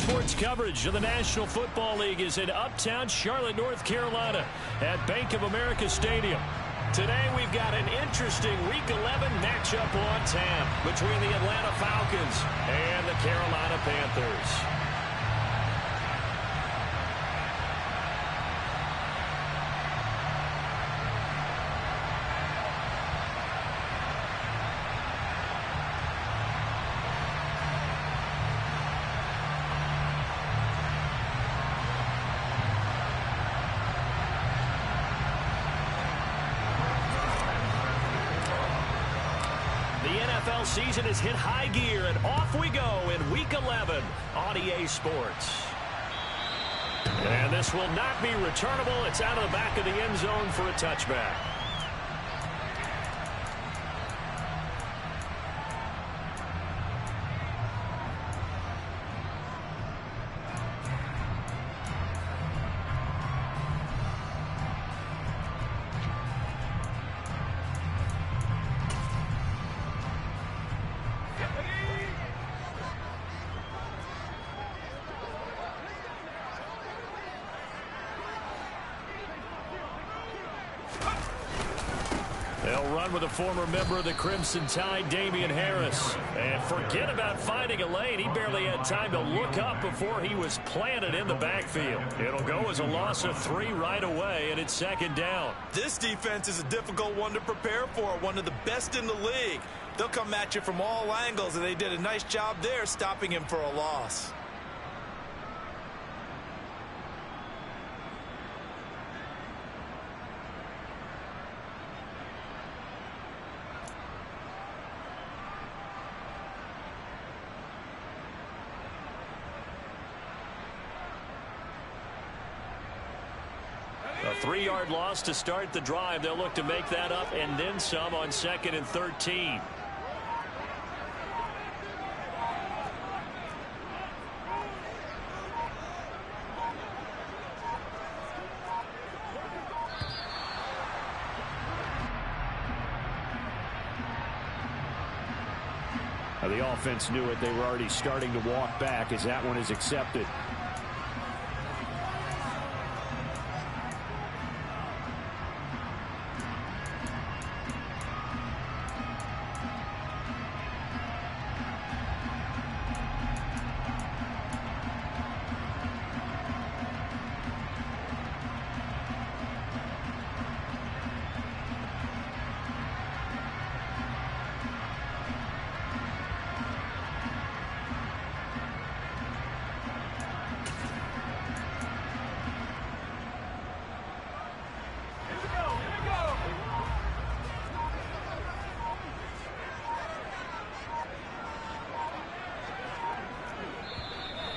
Sports coverage of the National Football League is in uptown Charlotte, North Carolina at Bank of America Stadium. Today we've got an interesting Week 11 matchup on tap between the Atlanta Falcons and the Carolina Panthers. Season has hit high gear, and off we go in Week 11 on EA Sports. And this will not be returnable. It's out of the back of the end zone for a touchback. They'll run with a former member of the Crimson Tide, Damian Harris. And forget about finding a lane. He barely had time to look up before he was planted in the backfield. It'll go as a loss of 3 right away, and it's second down. This defense is a difficult one to prepare for, one of the best in the league. They'll come at you from all angles, and they did a nice job there stopping him for a loss. A 3-yard loss to start the drive. They'll look to make that up and then some on 2nd and 13. Now, the offense knew it. They were already starting to walk back as that one is accepted.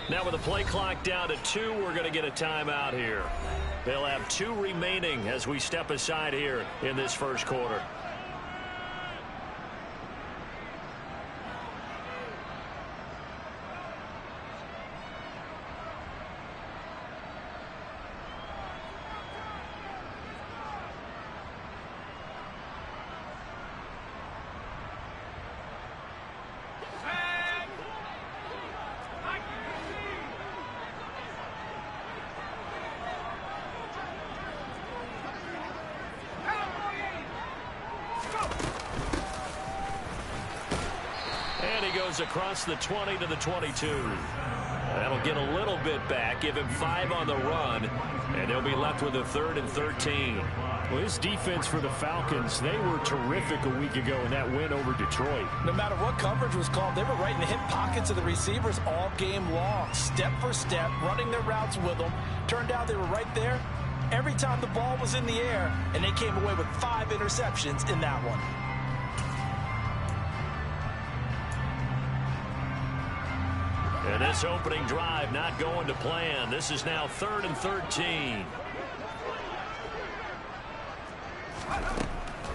Now with the play clock down to 2, we're going to get a timeout here. They'll have 2 remaining as we step aside here in this first quarter. Across the 20 to the 22. That'll get a little bit back, give him 5 on the run, and they'll be left with a 3rd and 13. Well, this defense for the Falcons, they were terrific a week ago in that win over Detroit. No matter what coverage was called, they were right in the hip pockets of the receivers all game long, step for step, running their routes with them. Turned out they were right there every time the ball was in the air, and they came away with 5 interceptions in that one. And this opening drive not going to plan. This is now 3rd and 13.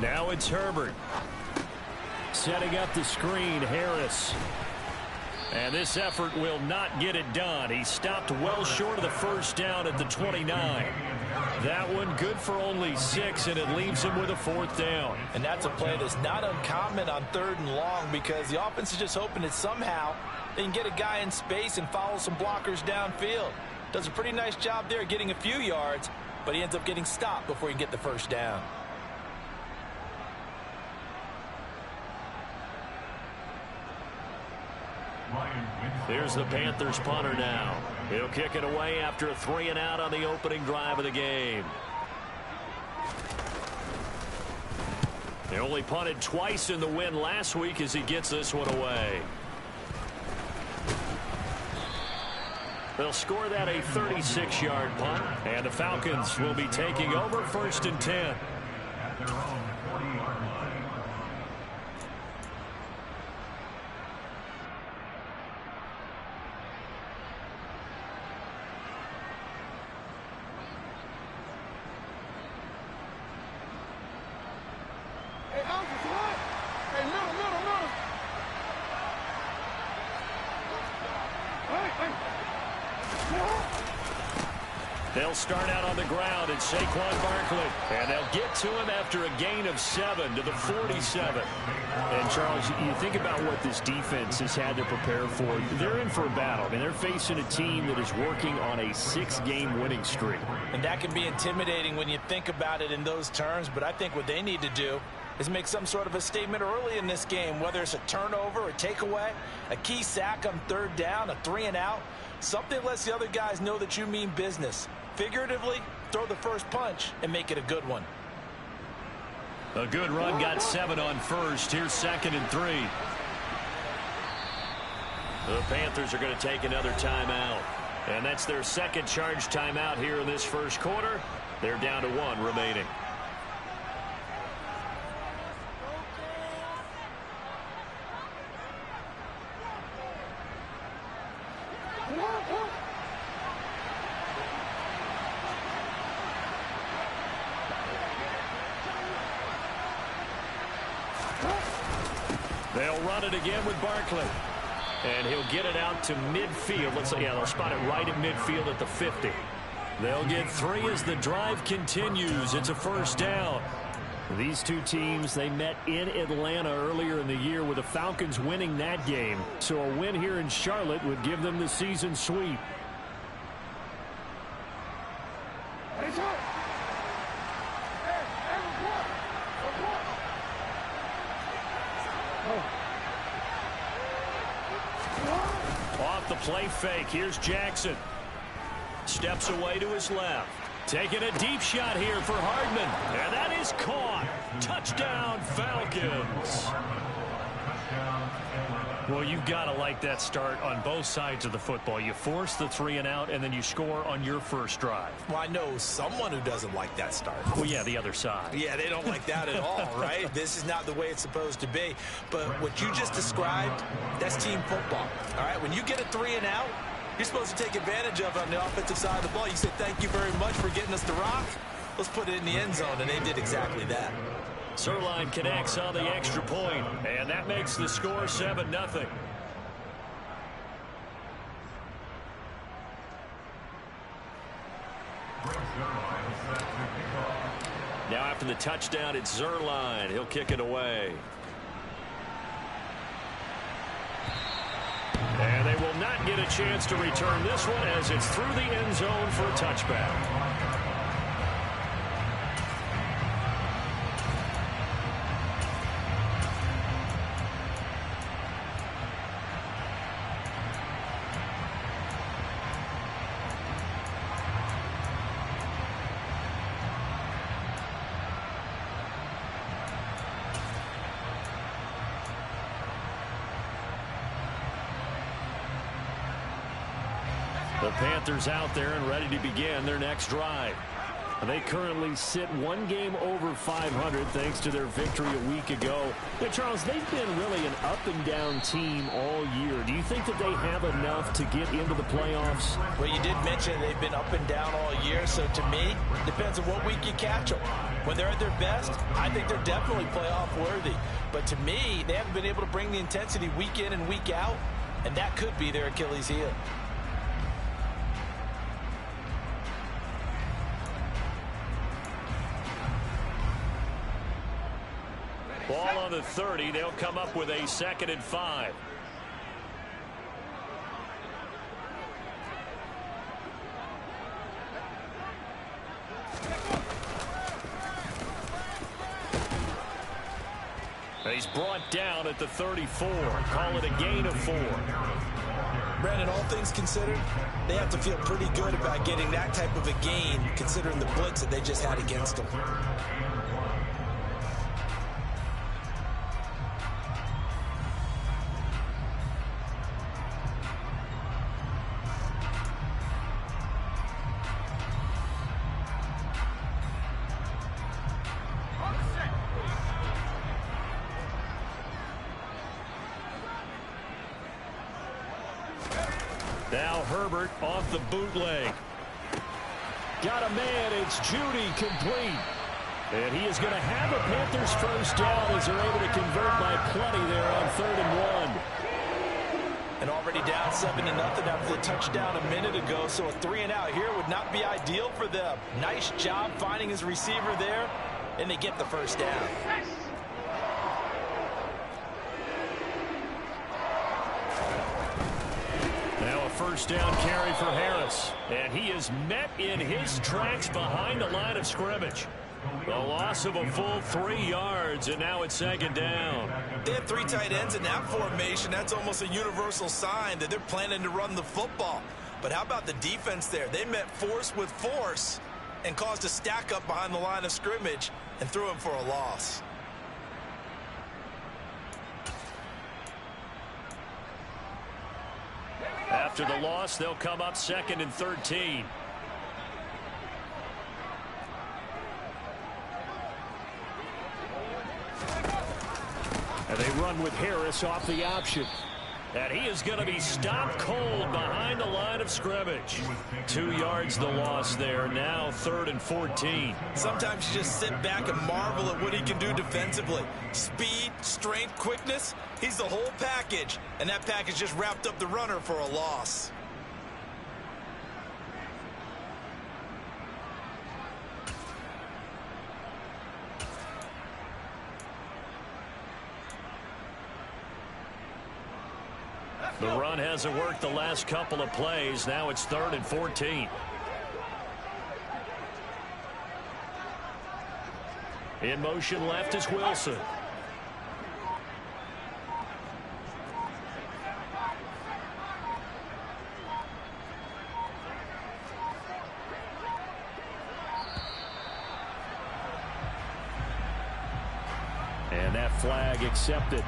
Now it's Herbert. Setting up the screen, Harris. And this effort will not get it done. He stopped well short of the first down at the 29. That one good for only 6, and it leaves him with a 4th down. And that's a play that's not uncommon on 3rd and long, because the offense is just hoping that somehow they can get a guy in space and follow some blockers downfield. Does a pretty nice job there getting a few yards, but he ends up getting stopped before he can get the first down. Here's the Panthers punter now. He'll kick it away after a 3-and-out on the opening drive of the game. They only punted twice in the win last week as he gets this one away. They'll score that a 36-yard punt, and the Falcons will be taking over 1st and 10. They'll start out on the ground at Saquon Barkley, and they'll get to him after a gain of 7 to the 47. And, Charles, you think about what this defense has had to prepare for. They're in for a battle. I mean, they're facing a team that is working on a 6-game winning streak. And that can be intimidating when you think about it in those terms, but I think what they need to do is make some sort of a statement early in this game, whether it's a turnover, a takeaway, a key sack on 3rd down, a 3-and-out. Something that lets the other guys know that you mean business. Figuratively, throw the first punch and make it a good one. A good run got 7 on 1st. Here's 2nd and 3. The Panthers are going to take another timeout. And that's their 2nd charge timeout here in this 1st quarter. They're down to 1 remaining. They'll run it again with Barkley. And he'll get it out to midfield. They'll spot it right at midfield at the 50. They'll get 3 as the drive continues. It's a 1st down. These two teams, they met in Atlanta earlier in the year with the Falcons winning that game. So a win here in Charlotte would give them the season sweep. Off the play fake. Here's Jackson. Steps away to his left. Taking a deep shot here for Hardman. And that is caught. Touchdown, Falcons. Well, you've got to like that start on both sides of the football. You force the 3-and-out, and then you score on your first drive. Well, I know someone who doesn't like that start. Well, yeah, the other side. Yeah, they don't like that at all, right? This is not the way it's supposed to be. But what you just described, that's team football. All right, when you get a 3-and-out, you're supposed to take advantage of it on the offensive side of the ball. You say, thank you very much for getting us the rock. Let's put it in the end zone, and they did exactly that. Zerline connects on the extra point, and that makes the score 7-0. Now after the touchdown, it's Zerline. He'll kick it away. And they will not get a chance to return this one as it's through the end zone for a touchback. The Panthers out there and ready to begin their next drive. They currently sit 1 game over 500 thanks to their victory a week ago. Now, Charles, they've been really an up-and-down team all year. Do you think that they have enough to get into the playoffs? Well, you did mention they've been up and down all year, so to me, it depends on what week you catch them. When they're at their best, I think they're definitely playoff worthy. But to me, they haven't been able to bring the intensity week in and week out. and that could be their Achilles heel. Ball on the 30. They'll come up with a 2nd and 5. He's brought down at the 34. Call it a gain of 4. Brandon, all things considered, they have to feel pretty good about getting that type of a gain, considering the blitz that they just had against them. Now Herbert off the bootleg. Got a man. It's Judy complete. And he is going to have a Panthers first down as they're able to convert by plenty there on 3rd and 1. And already down 7-0 after the touchdown a minute ago, so a 3-and-out here would not be ideal for them. Nice job finding his receiver there, and they get the first down. Now a first down carry for Harris. And he is met in his tracks behind the line of scrimmage. A loss of a full 3 yards, and now it's 2nd down. They had 3 tight ends in that formation. That's almost a universal sign that they're planning to run the football. But how about the defense there? They met force with force and caused a stack up behind the line of scrimmage and threw him for a loss. After the loss, they'll come up 2nd and 13. And they run with Harris off the option. And he is going to be stopped cold behind the line of scrimmage. 2 yards the loss there. Now 3rd and 14. Sometimes you just sit back and marvel at what he can do defensively. Speed, strength, quickness. He's the whole package. And that package just wrapped up the runner for a loss. The run hasn't worked the last couple of plays. Now it's 3rd and 14. In motion left is Wilson. And that flag accepted.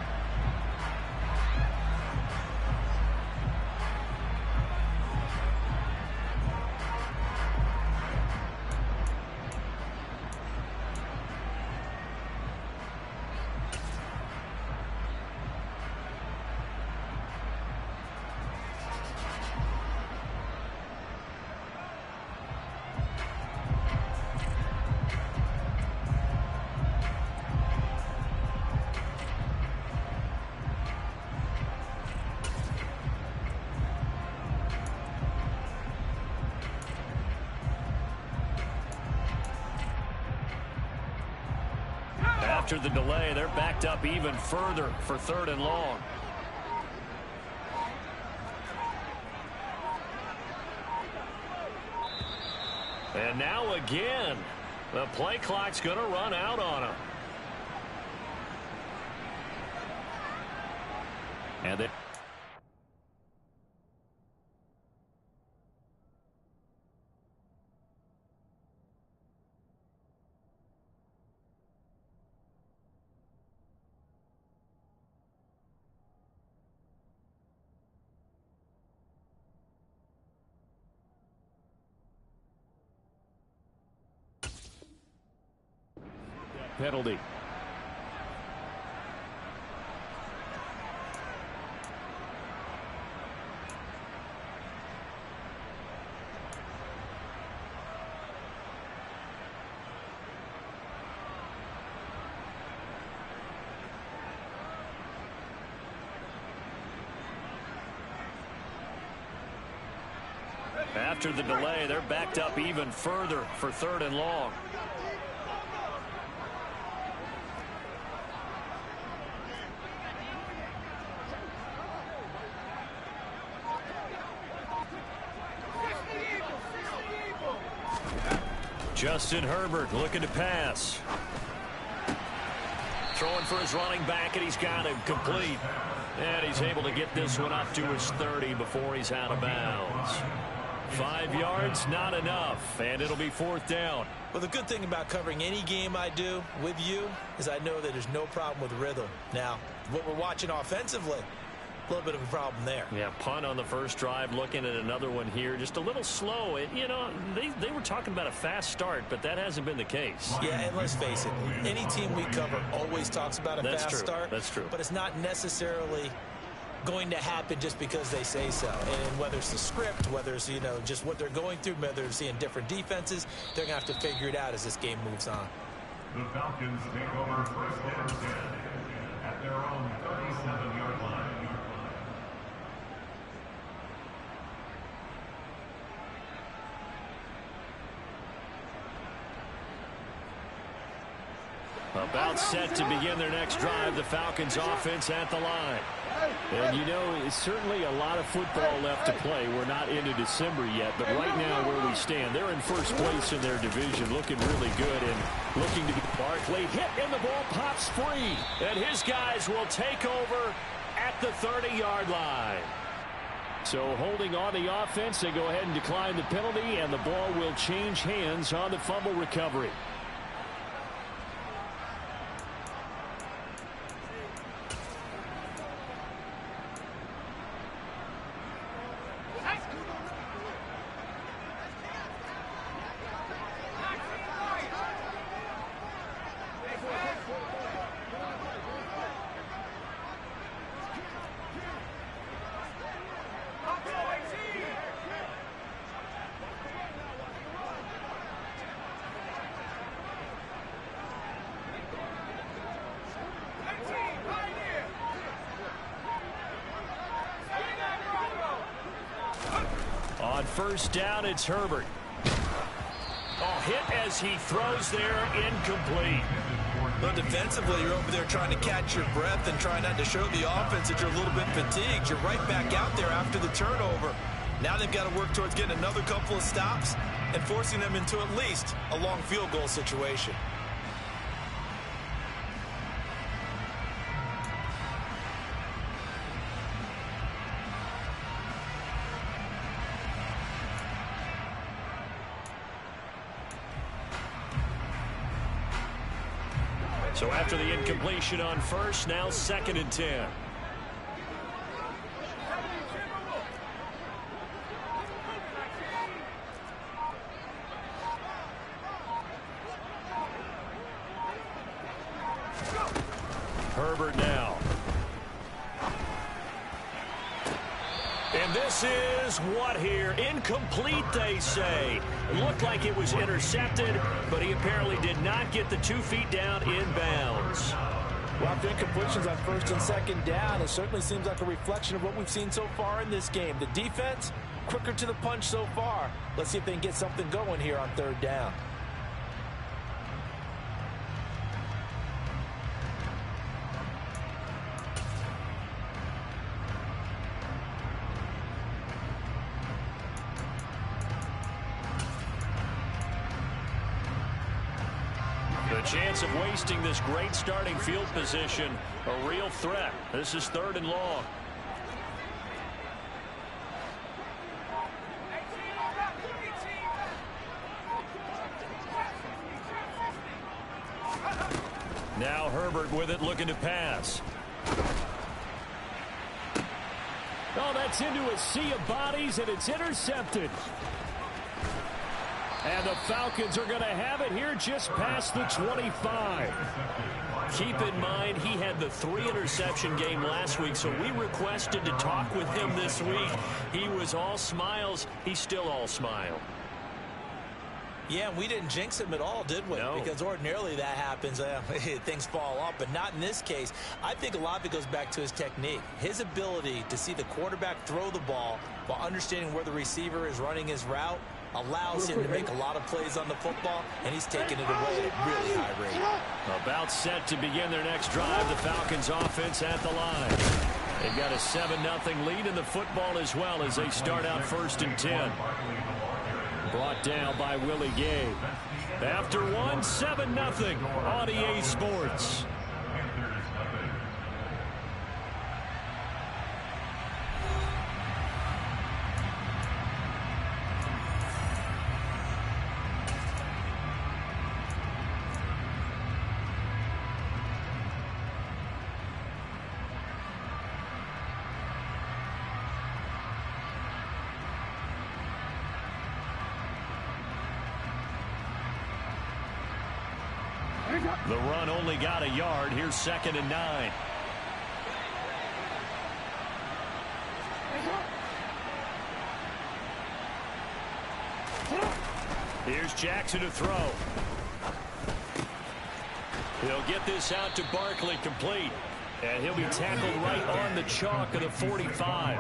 After the delay, they're backed up even further for 3rd and long. And now again, the play clock's going to run out on him. And they penalty. After the delay, they're backed up even further for 3rd and long. Justin Herbert looking to pass. Throwing for his running back, and he's got him complete. And he's able to get this one up to his 30 before he's out of bounds. 5 yards, not enough, and it'll be 4th down. Well, the good thing about covering any game I do with you is I know that there's no problem with rhythm. Now, what we're watching offensively, a little bit of a problem there. Yeah, punt on the first drive, looking at another one here. Just a little slow. You know, they were talking about a fast start, but that hasn't been the case. Yeah, and let's face it, any team we cover always talks about a fast start. That's true. But it's not necessarily going to happen just because they say so. And whether it's the script, whether it's, you know, just what they're going through, whether they're seeing different defenses, they're going to have to figure it out as this game moves on. The Falcons take over first and 10 at their own 37-yard line. About set to begin their next drive, the Falcons offense at the line. And, you know, it's certainly a lot of football left to play. We're not into December yet, but right now where we stand, they're in first place in their division, looking really good and looking to be. Barkley hit and the ball pops free. And his guys will take over at the 30-yard line. So holding on the offense, they go ahead and decline the penalty, and the ball will change hands on the fumble recovery. On first down, it's Herbert. Oh, hit as he throws there, incomplete. Well, defensively, you're over there trying to catch your breath and try not to show the offense that you're a little bit fatigued. You're right back out there after the turnover. Now they've got to work towards getting another couple of stops and forcing them into at least a long field goal situation. So after the incompletion on first, now 2nd and 10. Herbert now. And this is what here? Incomplete, they say. Looked like it was intercepted, but he apparently did not get the 2 feet down in bounds. Well, after incompletions on first and second down, it certainly seems like a reflection of what we've seen so far in this game. The defense, quicker to the punch so far. Let's see if they can get something going here on 3rd down. The chance of wasting this great starting field position, a real threat. This is 3rd and long. Now Herbert with it, looking to pass. Oh, that's into a sea of bodies, and it's intercepted. And the Falcons are going to have it here just past the 25. Keep in mind, he had the 3-interception game last week, so we requested to talk with him this week. He was all smiles. He's still all smile. Yeah, we didn't jinx him at all, did we? No. Because ordinarily that happens. Things fall off, but not in this case. I think a lot of it goes back to his technique. His ability to see the quarterback throw the ball while understanding where the receiver is running his route allows him to make a lot of plays on the football, and he's taking it away at a really high rate. About set to begin their next drive. The Falcons offense at the line. They've got a 7-0 lead in the football as well as they start out 1st and 10. Brought down by Willie Gay. After 7-0 on EA Sports. The run only got a yard. Here's 2nd and 9. Here's Jackson to throw. He'll get this out to Barkley, complete. And he'll be tackled right on the chalk of the 45.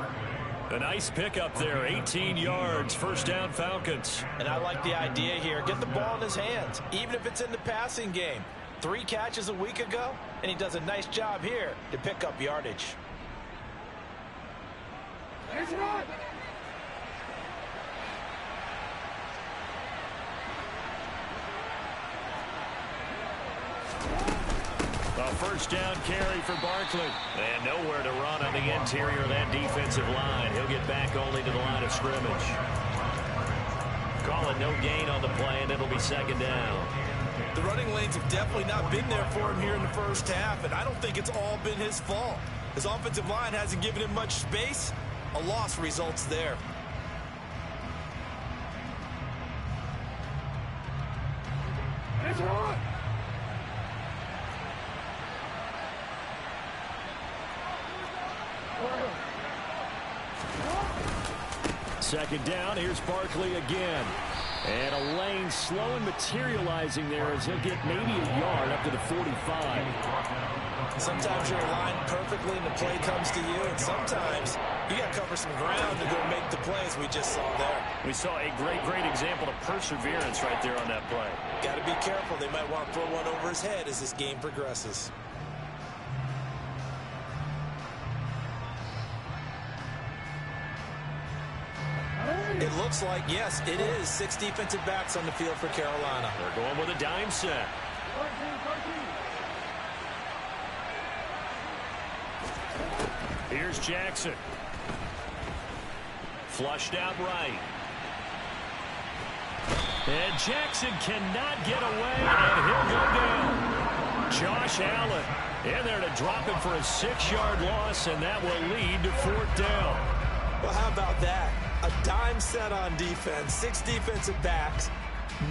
A nice pickup there, 18 yards, 1st down Falcons. And I like the idea here. Get the ball in his hands, even if it's in the passing game. 3 catches a week ago, and he does a nice job here to pick up yardage. A 1st down carry for Barkley. And nowhere to run on the interior of that defensive line. He'll get back only to the line of scrimmage. Call it no gain on the play, and it'll be 2nd down. The running lanes have definitely not been there for him here in the 1st half, and I don't think it's all been his fault. His offensive line hasn't given him much space. A loss results there. It's on. 2nd down. Here's Barkley again. And a lane slow and materializing there as he'll get maybe a yard up to the 45. Sometimes you're aligned perfectly and the play comes to you, and sometimes you got to cover some ground to go make the plays we just saw there. We saw a great example of perseverance right there on that play. Got to be careful. They might want to throw one over his head as this game progresses. It looks like, yes, it is 6 defensive backs on the field for Carolina. They're going with a dime set. Here's Jackson. Flushed out right. And Jackson cannot get away, and he'll go down. Josh Allen in there to drop him for a 6-yard loss, and that will lead to 4th down. Well, how about that? A dime set on defense, 6 defensive backs.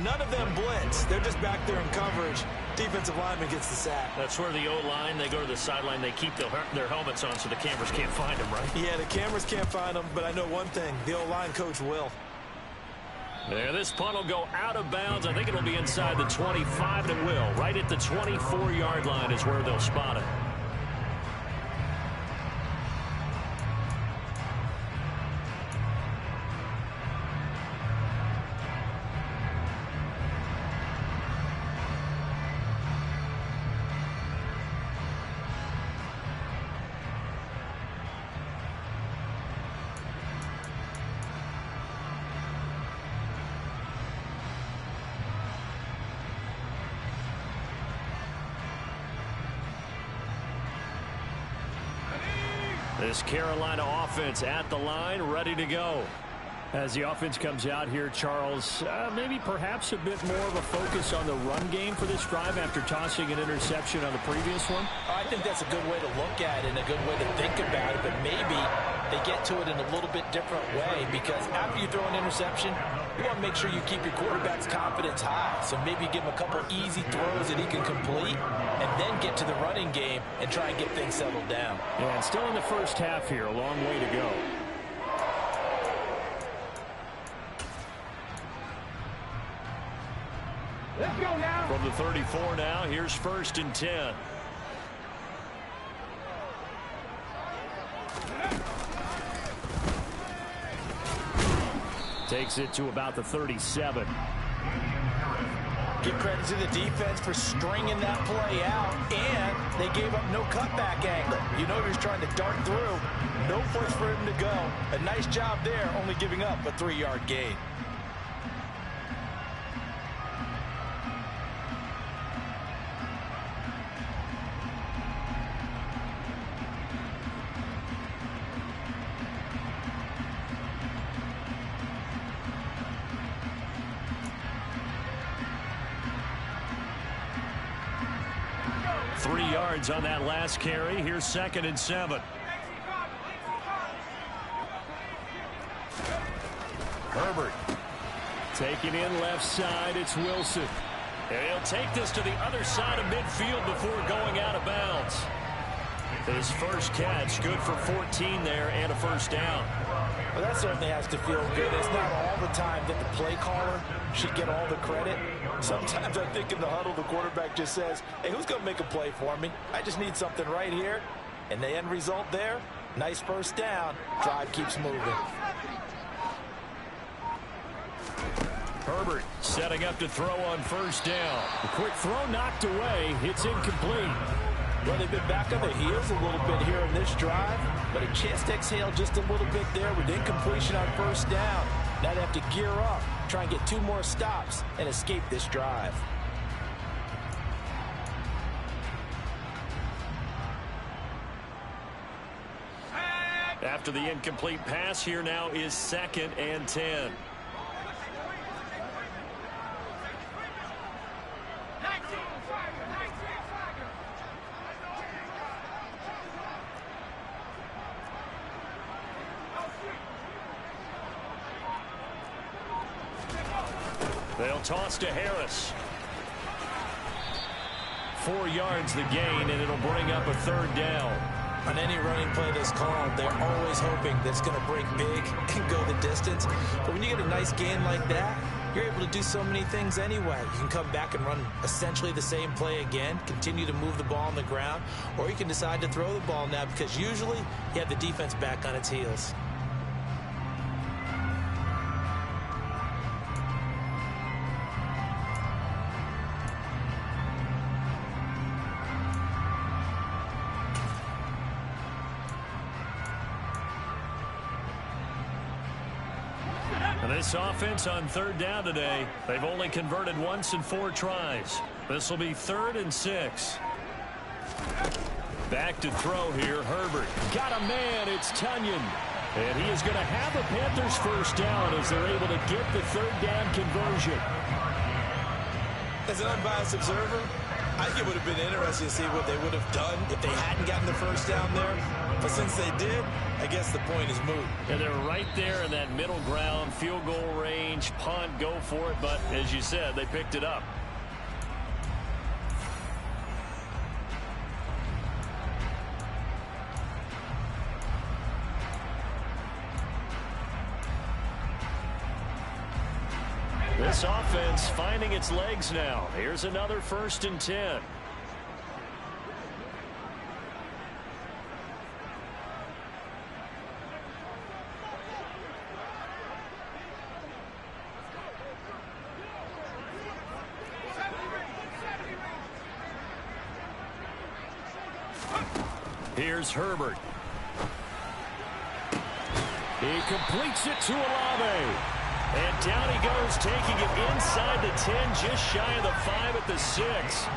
None of them blitz. They're just back there in coverage. Defensive lineman gets the sack. That's where the O-line, they go to the sideline, they keep their helmets on so the cameras can't find them, right? Yeah, the cameras can't find them, but I know one thing. The O-line coach will. There, this punt will go out of bounds. I think it'll be inside the 25, and it will. Right at the 24-yard line is where they'll spot it. This Carolina offense at the line, ready to go. As the offense comes out here, Charles, maybe perhaps a bit more of a focus on the run game for this drive after tossing an interception on the previous one? I think that's a good way to look at it and a good way to think about it, but maybe they get to it in a little bit different way, because after you throw an interception, you want to make sure you keep your quarterback's confidence high. So maybe give him a couple easy throws that he can complete and then get to the running game and try and get things settled down. Yeah, and still in the 1st half here, a long way to go. 34 now. Here's 1st and 10. Takes it to about the 37. Give credit to the defense for stringing that play out, and they gave up no cutback angle. You know he was trying to dart through. No place for him to go. A nice job there, only giving up a 3-yard gain. On that last carry. Here's 2nd and 7. Herbert taking in left side. It's Wilson. And he'll take this to the other side of midfield before going out of bounds. His first catch, good for 14 there and a 1st down. Well, that certainly has to feel good. It's not all the time that the play caller should get all the credit. Sometimes I think in the huddle, the quarterback just says, hey, who's going to make a play for me? I just need something right here. And the end result there, nice 1st down. Drive keeps moving. Herbert setting up to throw on 1st down. A quick throw knocked away. It's incomplete. Well, they've been back on their heels a little bit here in this drive, but a chance to exhale just a little bit there with incompletion on 1st down. Now they have to gear up, try and get 2 more stops, and escape this drive. After the incomplete pass, here now is 2nd and 10. They'll toss to Harris. 4 yards the gain, and it'll bring up a 3rd down. On any running play that's called, they're always hoping that it's going to break big and go the distance. But when you get a nice gain like that, you're able to do so many things anyway. You can come back and run essentially the same play again, continue to move the ball on the ground, or you can decide to throw the ball now because usually you have the defense back on its heels. This offense on 3rd down today, they've only converted once in 4 tries. This will be 3rd and 6. Back to throw here, Herbert. Got a man, it's Tunyon. And he is going to have the Panthers 1st down as they're able to get the 3rd down conversion. As an unbiased observer, I think it would have been interesting to see what they would have done if they hadn't gotten the 1st down there. But since they did, I guess the point is moot. And they're right there in that middle ground, field goal range, punt, go for it. But as you said, they picked it up. This offense finding its legs now. Here's another 1st and 10. Here's Herbert. He completes it to Olave. And down he goes, taking it inside the 10, just shy of the 5 at the 6.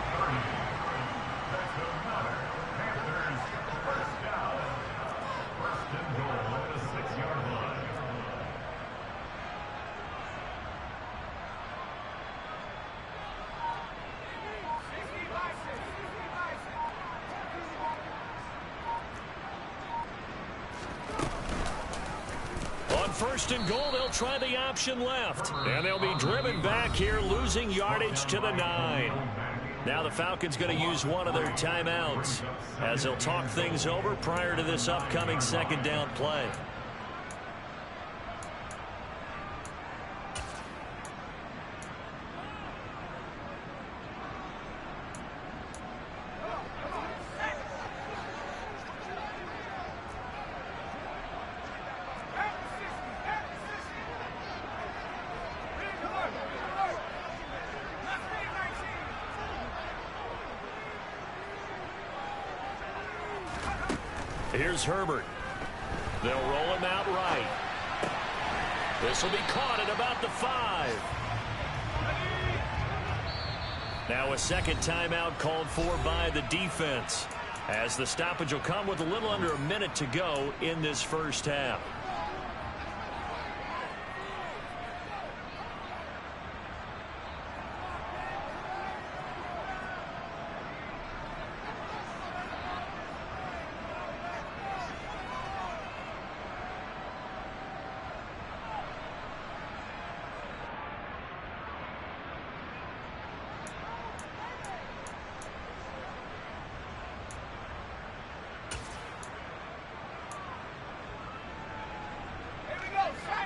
First and goal, they'll try the option left. And they'll be driven back here, losing yardage to the 9. Now the Falcons going to use one of their timeouts as they'll talk things over prior to this upcoming 2nd down play. Here's Herbert. They'll roll him out right. This will be caught at about the 5. Now a second timeout called for by the defense, as the stoppage will come with a little under a minute to go in this first half.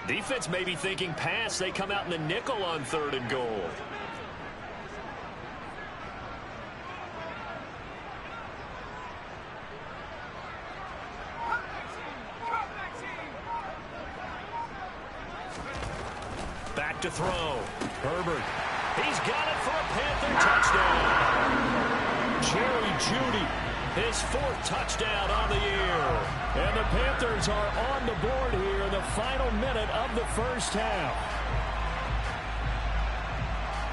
Defense may be thinking pass. They come out in the nickel on 3rd and goal. Back to throw. Herbert. He's got it for a Panther touchdown. Jerry Jeudy, his 4th touchdown on the year. And the Panthers are on the board here in the final minute of the first half.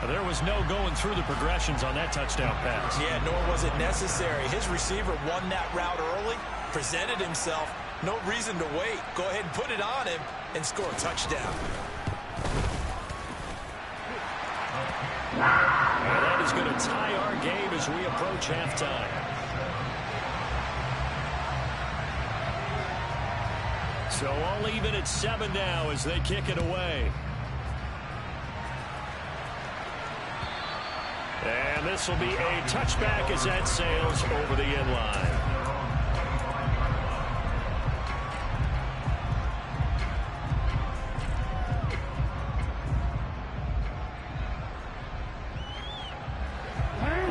There was no going through the progressions on that touchdown pass. Yeah, nor was it necessary. His receiver won that route early, presented himself. No reason to wait. Go ahead and put it on him and score a touchdown. And that is going to tie our game as we approach halftime. So all even at 7 now as they kick it away. And this will be a touchback as that sails over the end line.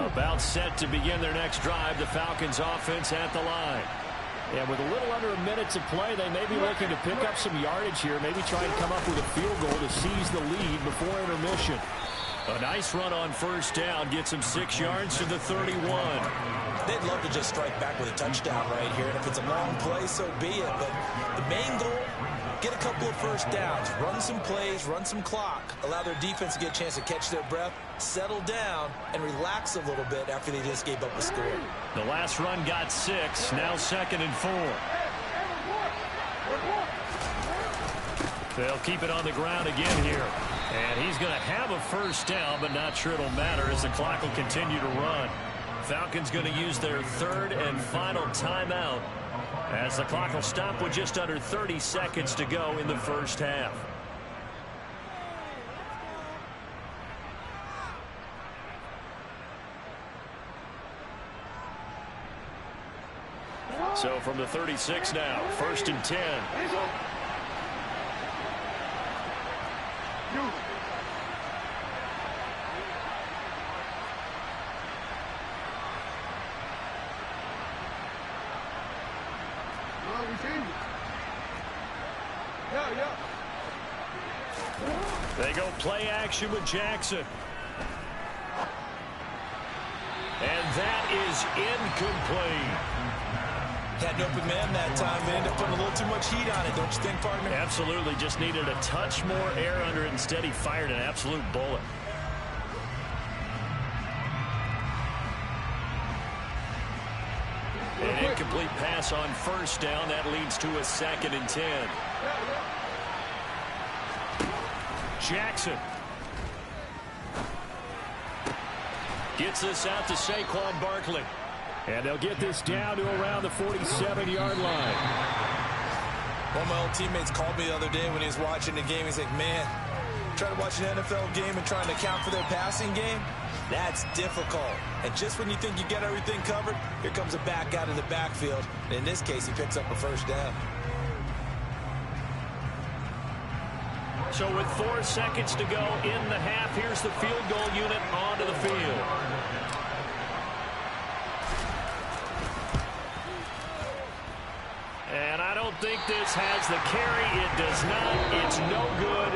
About set to begin their next drive, the Falcons offense at the line. And with a little under a minute to play, they may be looking to pick up some yardage here, maybe try and come up with a field goal to seize the lead before intermission. A nice run on first down, gets him 6 yards to the 31. They'd love to just strike back with a touchdown right here, and if it's a long play, so be it. But the main goal, get a couple of first downs, run some plays, run some clock, allow their defense to get a chance to catch their breath, settle down, and relax a little bit after they just gave up a score. The last run got 6, now 2nd and 4. They'll keep it on the ground again here. And he's going to have a first down, but not sure it'll matter as the clock will continue to run. Falcons going to use their 3rd and final timeout as the clock will stop with just under 30 seconds to go in the first half. So from the 36 now, 1st and 10. They go play action with Jackson. And that is incomplete. Had an open man that time. They ended up putting a little too much heat on it, don't you think, partner? Absolutely. Just needed a touch more air under it. Instead, he fired an absolute bullet. An incomplete pass on first down. That leads to a 2nd and 10. Jackson gets this out to Saquon Barkley. And they'll get this down to around the 47-yard line. One of my old teammates called me the other day when he was watching the game. He's like, man, trying to watch an NFL game and trying to account for their passing game, that's difficult. And just when you think you get everything covered, here comes a back out of the backfield. And in this case, he picks up a first down. So with 4 seconds to go in the half, here's the field goal unit onto the field. And I don't think this has the carry. It does not. It's no good.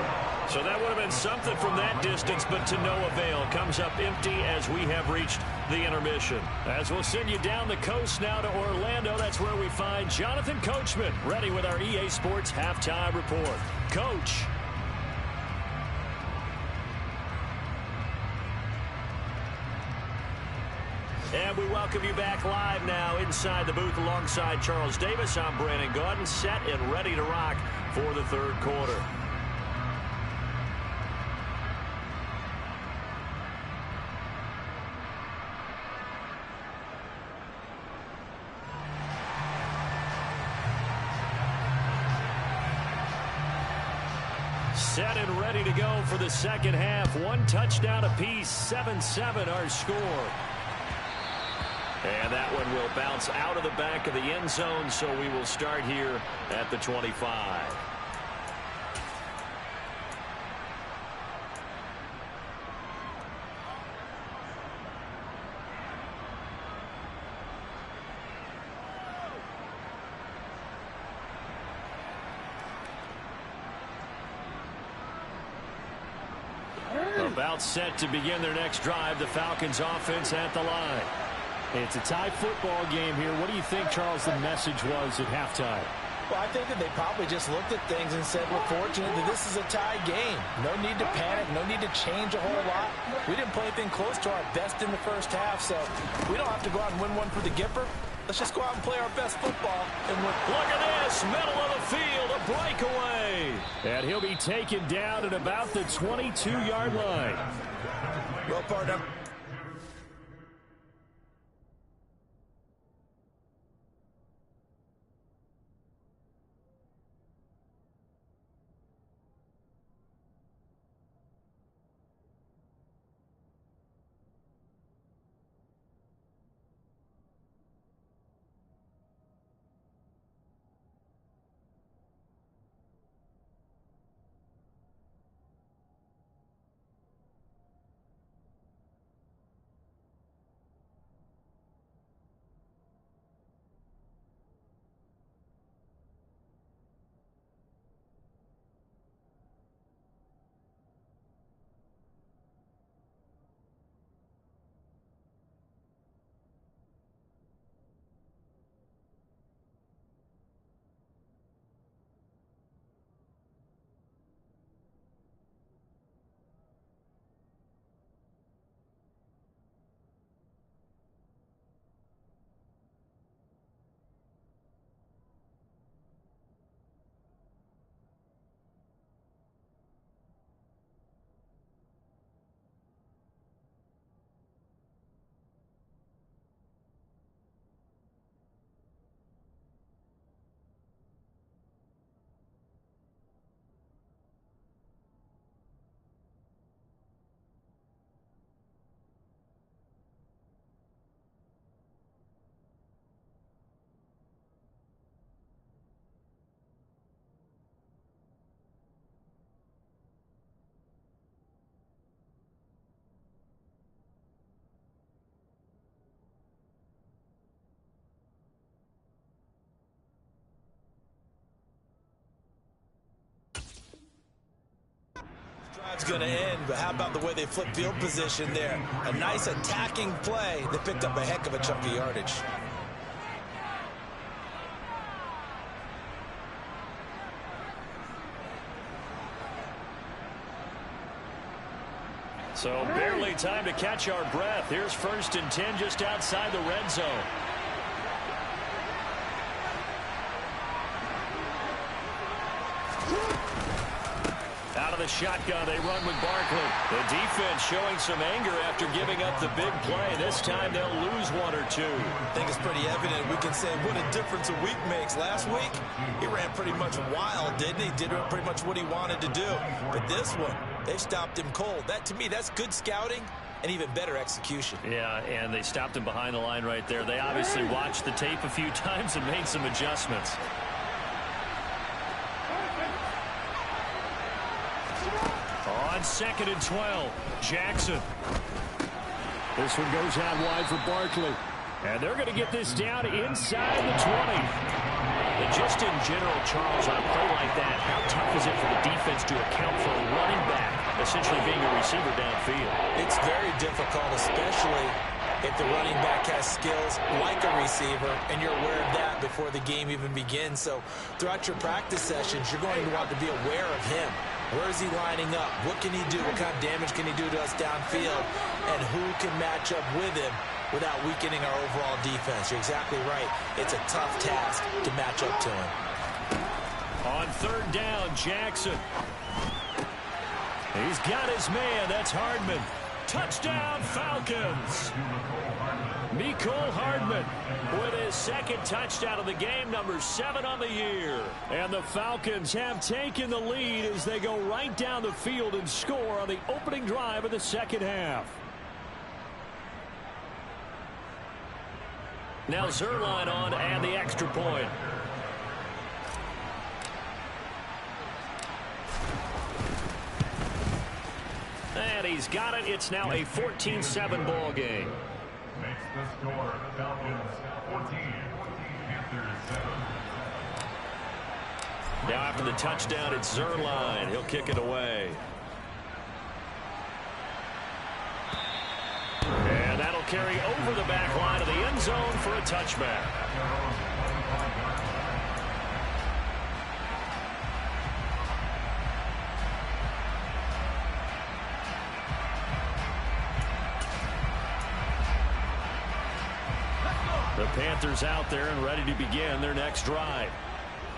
So that would have been something from that distance, but to no avail. Comes up empty as we have reached the intermission. As we'll send you down the coast now to Orlando, that's where we find Jonathan Coachman, ready with our EA Sports Halftime Report. Coach. And we welcome you back live now inside the booth alongside Charles Davis. I'm Brandon Gaudin, set and ready to rock for the third quarter. Set and ready to go for the second half. One touchdown apiece, 7-7 our score. And that one will bounce out of the back of the end zone, so we will start here at the 25. About set to begin their next drive. The Falcons offense at the line. It's a tie football game here. What do you think, Charles, the message was at halftime? Well, I think that they probably just looked at things and said, we're fortunate that this is a tie game. No need to panic. No need to change a whole lot. We didn't play anything close to our best in the first half, so we don't have to go out and win one for the Gipper. Let's just go out and play our best football and win. Look at this, middle of the field, a breakaway. And he'll be taken down at about the 22-yard line. Well, partner. Drive's going to end, but how about the way they flip field position there? A nice attacking play that picked up a heck of a chunk of yardage. So barely time to catch our breath. Here's 1st and 10 just outside the red zone. Out of the shotgun, they run with Barkley. The defense showing some anger after giving up the big play. This time they'll lose one or two. I think it's pretty evident. We can say what a difference a week makes. Last week, he ran pretty much wild, didn't he? Did pretty much what he wanted to do. But this one, they stopped him cold. That, to me, that's good scouting and even better execution. Yeah, and they stopped him behind the line right there. They obviously watched the tape a few times and made some adjustments. On 2nd and 12, Jackson. This one goes out wide for Barkley. And they're going to get this down inside the 20. And just in general, Charles, on a play like that, how tough is it for the defense to account for a running back essentially being a receiver downfield? It's very difficult, especially if the running back has skills like a receiver, and you're aware of that before the game even begins. So throughout your practice sessions, you're going to want to be aware of him. Where is he lining up? What can he do? What kind of damage can he do to us downfield? And who can match up with him without weakening our overall defense? You're exactly right. It's a tough task to match up to him. On third down, Jackson. He's got his man. That's Hardman. Touchdown, Falcons. Mecole Hardman with his second touchdown of the game, number 7 on the year. And the Falcons have taken the lead as they go right down the field and score on the opening drive of the second half. Now Zuerlein on and the extra point. And he's got it. It's now a 14-7 ball game. Makes the score Falcons 14, Panthers 7. Now after the touchdown, it's Zuerlein. He'll kick it away. And that'll carry over the back line of the end zone for a touchback. The Panthers out there and ready to begin their next drive.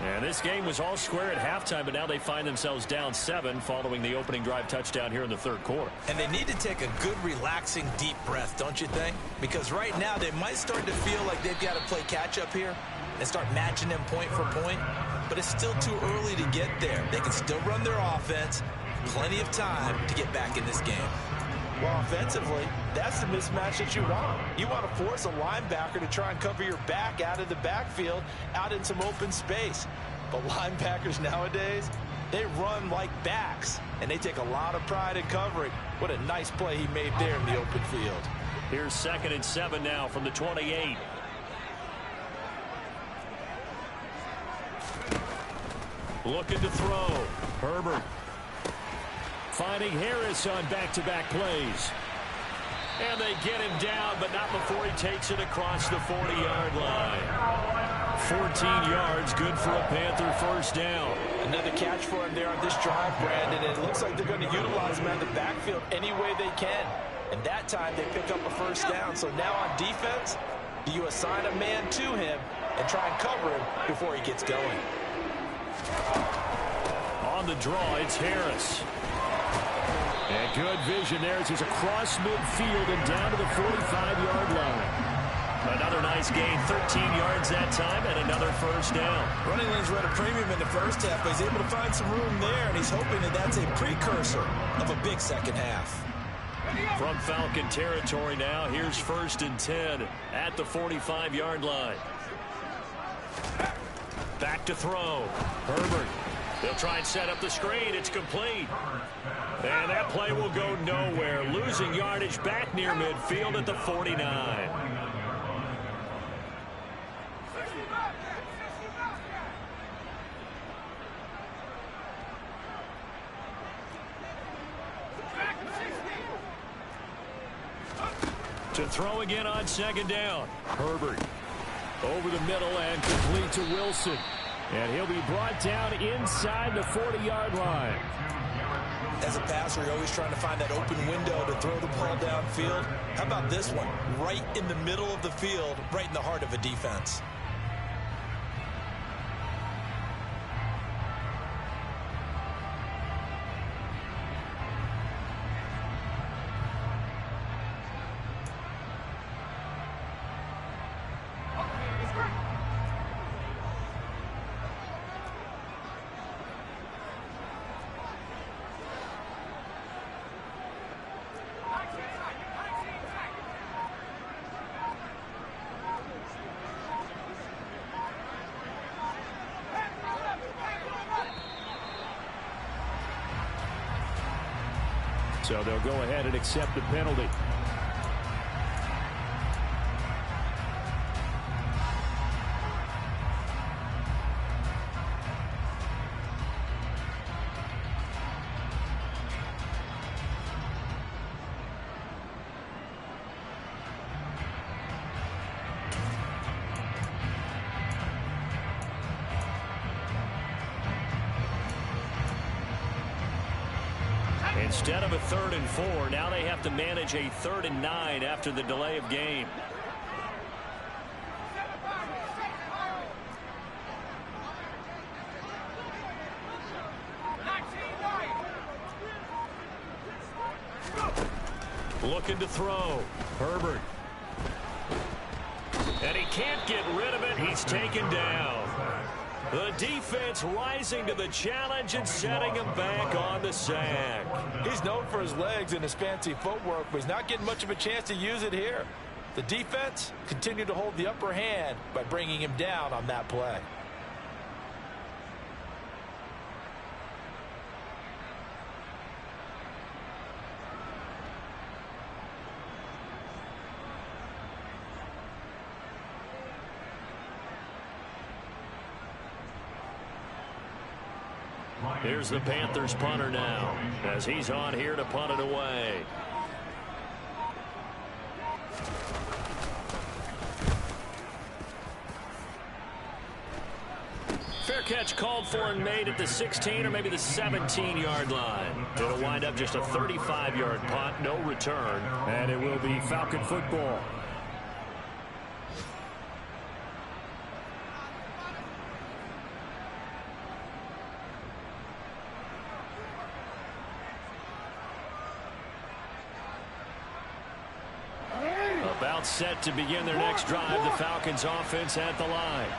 And this game was all square at halftime, but now they find themselves down 7 following the opening drive touchdown here in the third quarter. And they need to take a good, relaxing, deep breath, don't you think? Because right now they might start to feel like they've got to play catch-up here and start matching them point for point. But it's still too early to get there. They can still run their offense. Plenty of time to get back in this game. Well, offensively, that's the mismatch that you want. You want to force a linebacker to try and cover your back out of the backfield, out in some open space. But linebackers nowadays, they run like backs, and they take a lot of pride in covering. What a nice play he made there in the open field. Here's 2nd and 7 now from the 28. Looking to throw. Herbert. Finding Harris on back-to-back plays. And they get him down, but not before he takes it across the 40-yard line. 14 yards, good for a Panther first down. Another catch for him there on this drive, Brandon, and it looks like they're going to utilize him out of the backfield any way they can. And that time they pick up a first down. So now on defense, you assign a man to him and try and cover him before he gets going. On the draw, it's Harris. And good vision there as he's across midfield and down to the 45-yard line. Another nice gain, 13 yards that time, and another first down. Running lanes were at a premium in the first half, but he's able to find some room there, and he's hoping that that's a precursor of a big second half. From Falcon territory now, here's 1st and 10 at the 45-yard line. Back to throw. Herbert. They'll try and set up the screen. It's complete. And that play will go nowhere. Losing yardage back near midfield at the 49. To throw again on 2nd down. Herbert over the middle and complete to Wilson. And he'll be brought down inside the 40-yard line. As a passer, you're always trying to find that open window to throw the ball downfield. How about this one? Right in the middle of the field, right in the heart of a defense. So they'll go ahead and accept the penalty. Instead of a 3rd and 4, now they have to manage a 3rd and 9 after the delay of game. Looking to throw. Herbert. And he can't get rid of it. He's taken down. The defense rising to the challenge and setting him back on the sack. He's known for his legs and his fancy footwork, but he's not getting much of a chance to use it here. The defense continued to hold the upper hand by bringing him down on that play. Here's the Panthers punter now as he's on here to punt it away. Fair catch called for and made at the 16 or maybe the 17-yard line. It'll wind up just a 35-yard punt, no return, and it will be Falcon football. About set to begin their next drive, the Falcons offense at the line.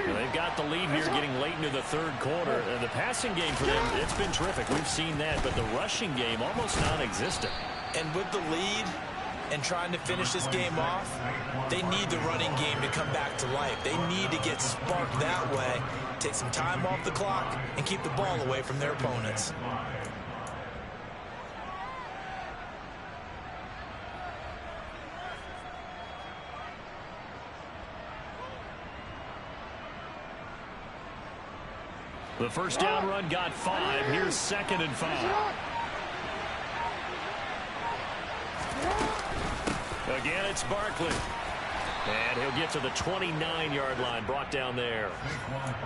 They've got the lead here getting late into the 3rd quarter. And the passing game for them, it's been terrific. We've seen that, but the rushing game almost non-existent. And with the lead and trying to finish this game off, they need the running game to come back to life. They need to get sparked that way, take some time off the clock, and keep the ball away from their opponents. The first down run got 5. Here's 2nd and 5. Again, it's Barkley. And he'll get to the 29-yard line, brought down there.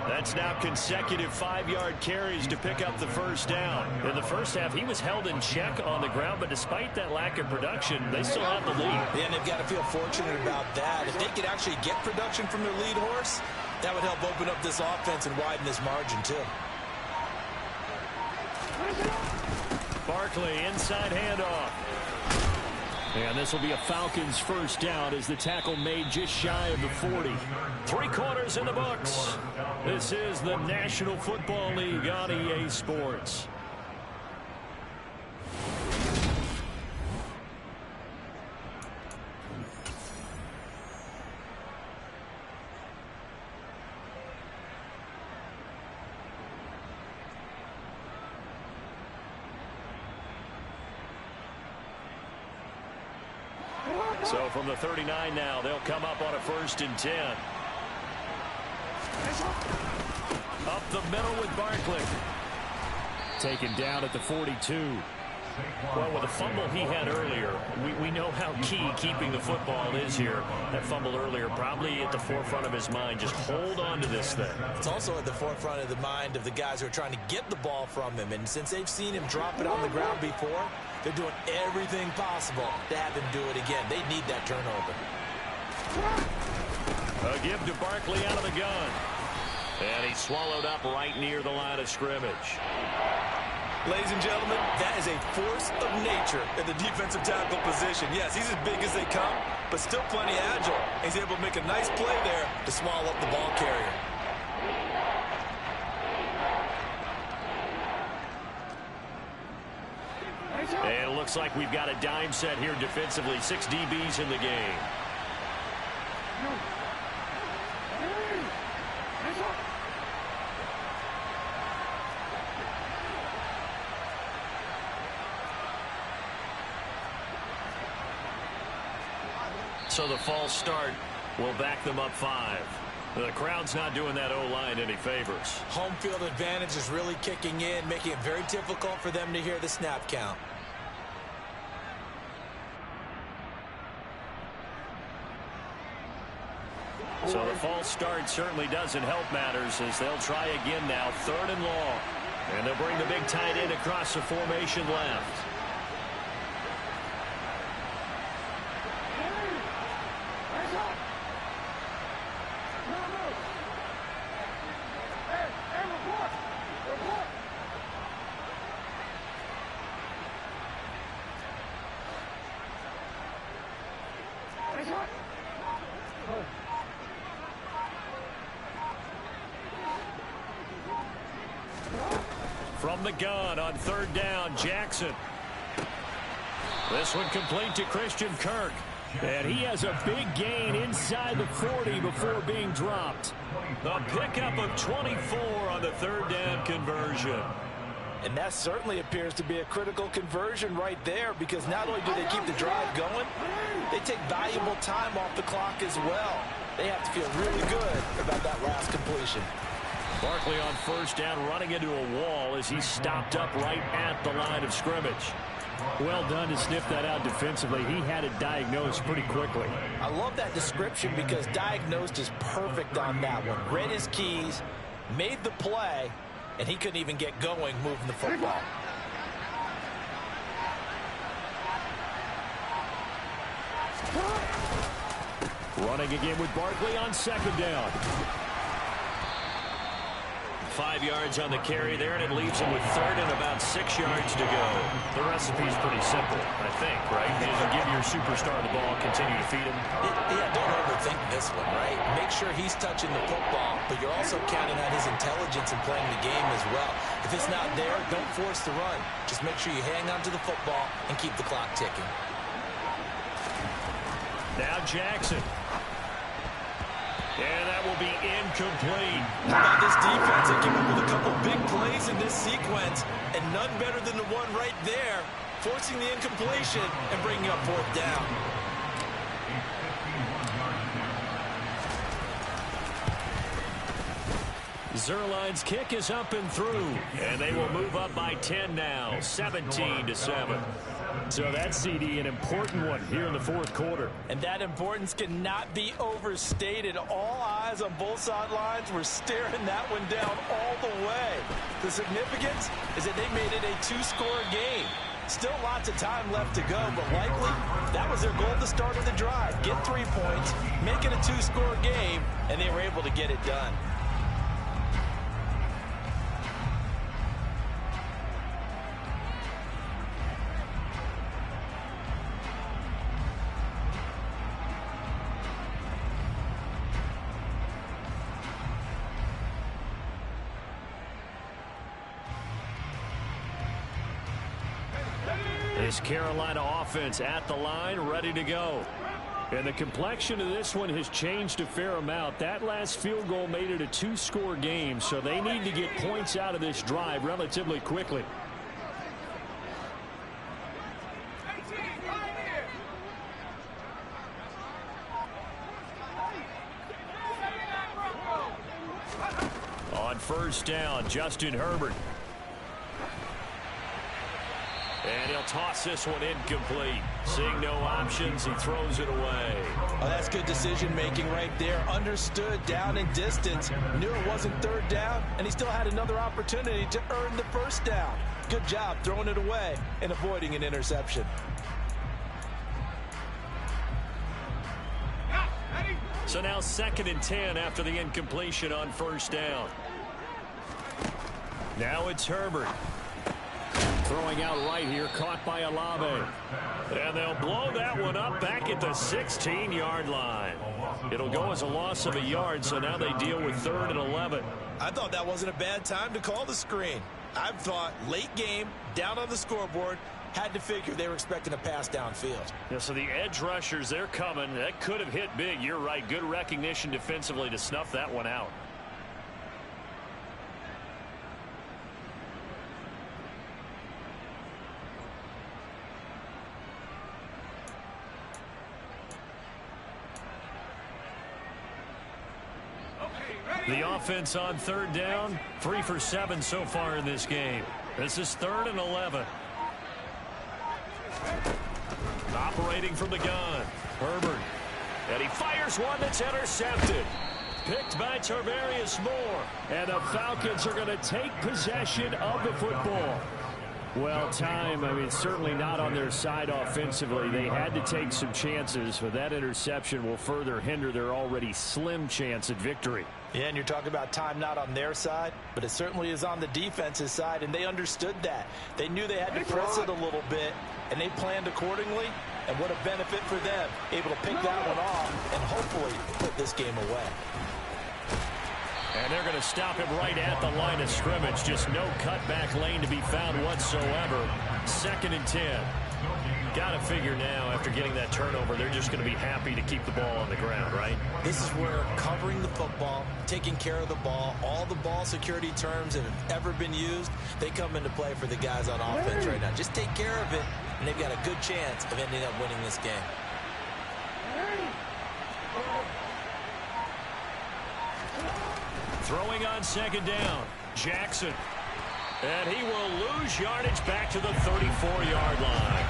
That's now consecutive 5-yard carries to pick up the first down. In the first half, he was held in check on the ground, but despite that lack of production, they still have the lead. Yeah, and they've got to feel fortunate about that. If they could actually get production from their lead horse, that would help open up this offense and widen this margin, too. Barkley, inside handoff. And this will be a Falcons first down as the tackle made just shy of the 40. 3 quarters in the books. This is the National Football League on EA Sports. So from the 39 now, they'll come up on a 1st and 10. Up the middle with Barkley. Taken down at the 42. Well, with the fumble he had earlier, we know how key keeping the football is here. That fumble earlier probably at the forefront of his mind. Just hold on to this thing. It's also at the forefront of the mind of the guys who are trying to get the ball from him. And since they've seen him drop it on the ground before, they're doing everything possible to have him do it again. They need that turnover. A give to Barkley out of the gun. And he's swallowed up right near the line of scrimmage. Ladies and gentlemen, that is a force of nature in the defensive tackle position. Yes, he's as big as they come, but still plenty agile. He's able to make a nice play there to swallow up the ball carrier. And it looks like we've got a dime set here defensively. 6 DBs in the game. So the false start will back them up 5. The crowd's not doing that O-line any favors. Home field advantage is really kicking in, making it very difficult for them to hear the snap count. So the false start certainly doesn't help matters as they'll try again now. 3rd and long. And they'll bring the big tight end across the formation left. From the gun on third down, Jackson. This one complete to Christian Kirk. And he has a big gain inside the 40 before being dropped. A pickup of 24 on the third down conversion. And that certainly appears to be a critical conversion right there, because not only do they keep the drive going, they take valuable time off the clock as well. They have to feel really good about that last completion. Barkley on first down, running into a wall as he stopped up right at the line of scrimmage. Well done to sniff that out defensively. He had it diagnosed pretty quickly. I love that description, because diagnosed is perfect on that one. Read his keys, made the play, and he couldn't even get going moving the football. Running again with Barkley on second down. 5 yards on the carry there, and it leaves him with third and about 6 yards to go. The recipe's pretty simple, I think, right? You give your superstar the ball, continue to feed him. Yeah, don't overthink this one, right? Make sure he's touching the football, but you're also counting on his intelligence in playing the game as well. If it's not there, don't force the run. Just make sure you hang on to the football and keep the clock ticking. Now Jackson. And that will be incomplete. How about this defense? They came up with a couple big plays in this sequence, and none better than the one right there, forcing the incompletion and bringing up fourth down. Zerline's kick is up and through, and they will move up by 10 now, 17-7. So that CD, an important one here in the fourth quarter. And that importance cannot be overstated. All eyes on both sidelines were staring that one down all the way. The significance is that they made it a two-score game. Still lots of time left to go, but likely that was their goal at the start of the drive. Get 3 points, make it a two-score game, and they were able to get it done. This Carolina offense at the line, ready to go. And the complexion of this one has changed a fair amount. That last field goal made it a two-score game, so they need to get points out of this drive relatively quickly. On first down, Justin Herbert. And he'll toss this one incomplete. Seeing no options, he throws it away. Oh, that's good decision-making right there. Understood down and distance. Knew it wasn't third down, and he still had another opportunity to earn the first down. Good job throwing it away and avoiding an interception. So now 2nd and 10 after the incompletion on first down. Now it's Herbert. Throwing out right here, caught by Olave. And they'll blow that one up back at the 16-yard line. It'll go as a loss of a yard, so now they deal with 3rd and 11. I thought that wasn't a bad time to call the screen. I thought late game, down on the scoreboard, had to figure they were expecting a pass downfield. Yeah, so the edge rushers, they're coming. That could have hit big. You're right. Good recognition defensively to snuff that one out. The offense on third down, 3 for 7 so far in this game. This is 3rd and 11. Operating from the gun, Herbert. And he fires one that's intercepted. picked by Tarvarius Moore. And the Falcons are going to take possession of the football. Well, time, certainly not on their side offensively. They had to take some chances, but that interception will further hinder their already slim chance at victory. Yeah, and you're talking about time not on their side, but it certainly is on the defense's side, and they understood that. They knew they had to press it a little bit, and they planned accordingly, and what a benefit for them, able to pick that one off and hopefully put this game away. And they're going to stop him right at the line of scrimmage. Just no cutback lane to be found whatsoever. 2nd and 10. Got to figure now, after getting that turnover, they're just going to be happy to keep the ball on the ground, right? This is where covering the football, taking care of the ball, all the ball security terms that have ever been used, they come into play for the guys on offense right now. Just take care of it, and they've got a good chance of ending up winning this game. Throwing on 2nd down, Jackson. And he will lose yardage back to the 34-yard line.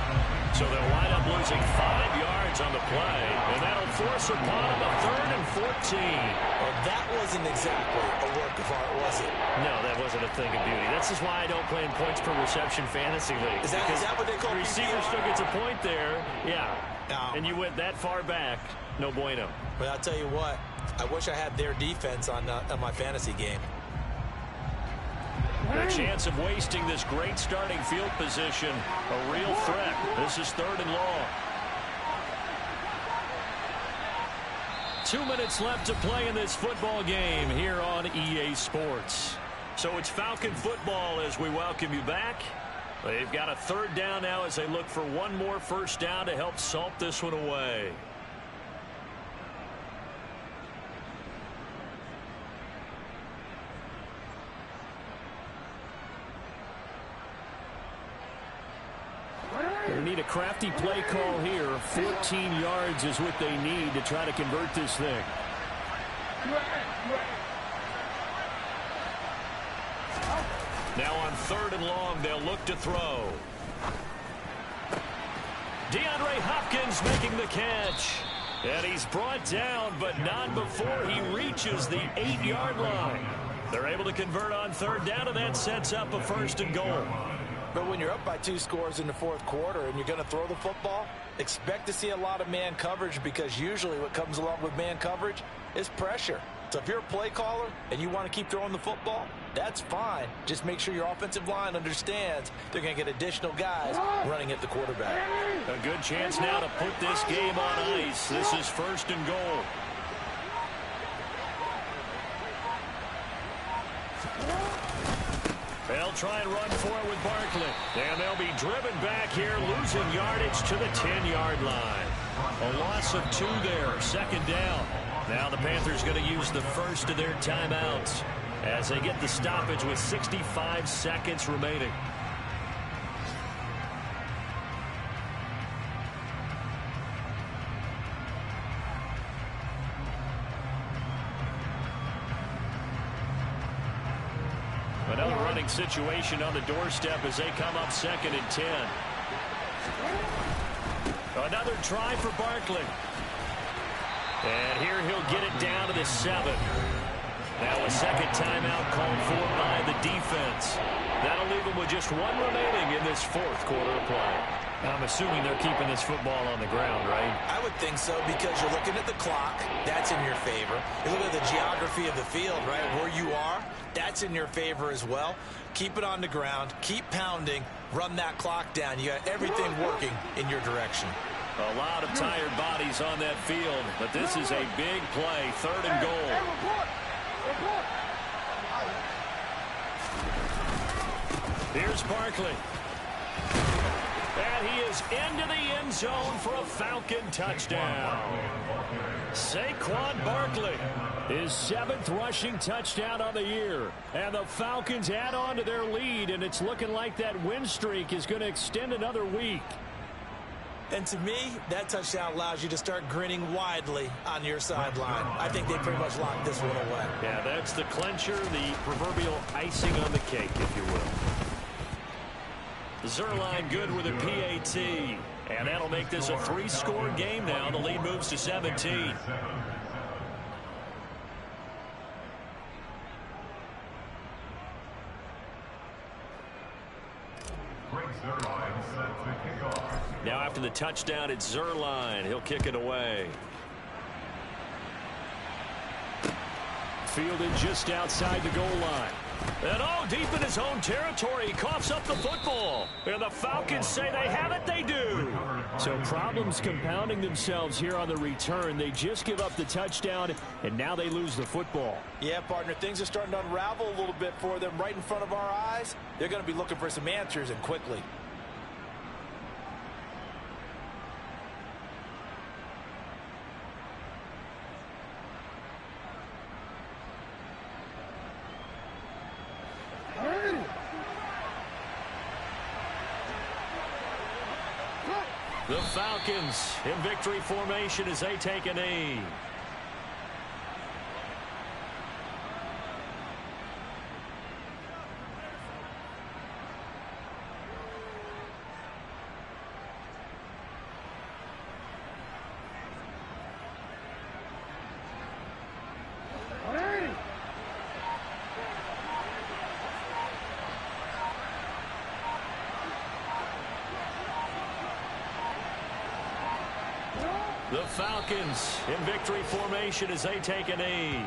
So they'll wind up losing 5 yards on the play, and that'll force upon him a 3rd and 14. Well, that wasn't exactly a work of art, was it? No, that wasn't a thing of beauty. This is why I don't play in points per reception fantasy league. Is that what they call the receiver PPR? still gets a point there, yeah. No. And you went that far back, no bueno. Well, I'll tell you what. I wish I had their defense on my fantasy game. The chance of wasting this great starting field position, a real threat. This is 3rd and long. 2 minutes left to play in this football game here on EA Sports. So it's Falcon football as we welcome you back. They've got a 3rd down now as they look for one more first down to help salt this one away. They need a crafty play call here. 14 yards is what they need to try to convert this thing. Now on 3rd and long, they'll look to throw. DeAndre Hopkins making the catch. And he's brought down, but not before he reaches the 8-yard line. They're able to convert on 3rd down, and that sets up a 1st and goal. But when you're up by 2 scores in the 4th quarter and you're going to throw the football, expect to see a lot of man coverage, because usually what comes along with man coverage is pressure. So if you're a play caller and you want to keep throwing the football, that's fine. Just make sure your offensive line understands they're going to get additional guys running at the quarterback. A good chance now to put this game on ice. This is 1st and goal. They'll try and run for it with Barkley. And they'll be driven back here, losing yardage to the 10-yard line. A loss of 2 there, 2nd down. Now the Panthers going to use the first of their timeouts as they get the stoppage with 65 seconds remaining. Another running situation on the doorstep as they come up 2nd and 10. Another try for Barkley. And here he'll get it down to the 7. Now a 2nd timeout called for by the defense. That'll leave them with just 1 remaining in this 4th quarter of play. I'm assuming they're keeping this football on the ground, right? I would think so, because you're looking at the clock. That's in your favor. You look at the geography of the field, right? Where you are, that's in your favor as well. Keep it on the ground. Keep pounding. Run that clock down. You got everything working in your direction. A lot of tired bodies on that field, but this is a big play. 3rd and goal. Here's Barkley. And he is into the end zone for a Falcon touchdown. Saquon Barkley, his 7th rushing touchdown on the year. And the Falcons add on to their lead, and it's looking like that win streak is going to extend another week. And to me, that touchdown allows you to start grinning widely on your sideline. I think they pretty much locked this one away. Yeah, that's the clincher, the proverbial icing on the cake, if you will. Zerline good with a PAT. And that'll make this a 3-score game now. The lead moves to 17. Zerline set to kick off. Now after the touchdown, it's Zerline. He'll kick it away. Fielded just outside the goal line. And deep in his own territory, he coughs up the football. And the Falcons say they have it, they do. So problems compounding themselves here on the return. They just give up the touchdown, and now they lose the football. Yeah, partner, things are starting to unravel a little bit for them right in front of our eyes. They're going to be looking for some answers, and quickly. The Falcons in victory formation as they take a knee. The Falcons in victory formation as they take a knee.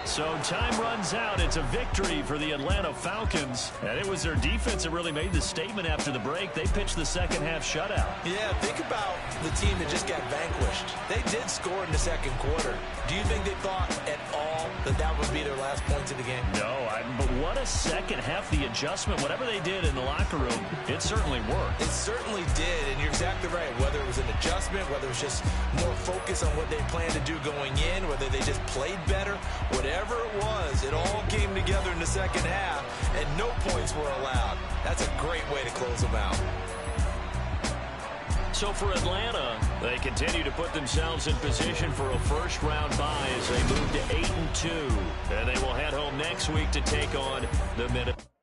So time runs out. It's a victory for the Atlanta Falcons. And it was their defense that really made the statement after the break. They pitched the second half shutout. Yeah, think about the team that just got vanquished. They did score in the second quarter. Do you think they thought at all that that would be their last points of the game? No, but what a second half. The adjustment, whatever they did in the locker room, it certainly worked. It certainly did, and you're exactly right. Whether it was an adjustment, whether it was just more focus on what they planned to do going in, whether they just played better, whatever it was, it all came together in the second half, and no points were allowed. That's a great way to close them out. So for Atlanta, they continue to put themselves in position for a first-round bye as they move to 8-2. And they will head home next week to take on the Minnesota.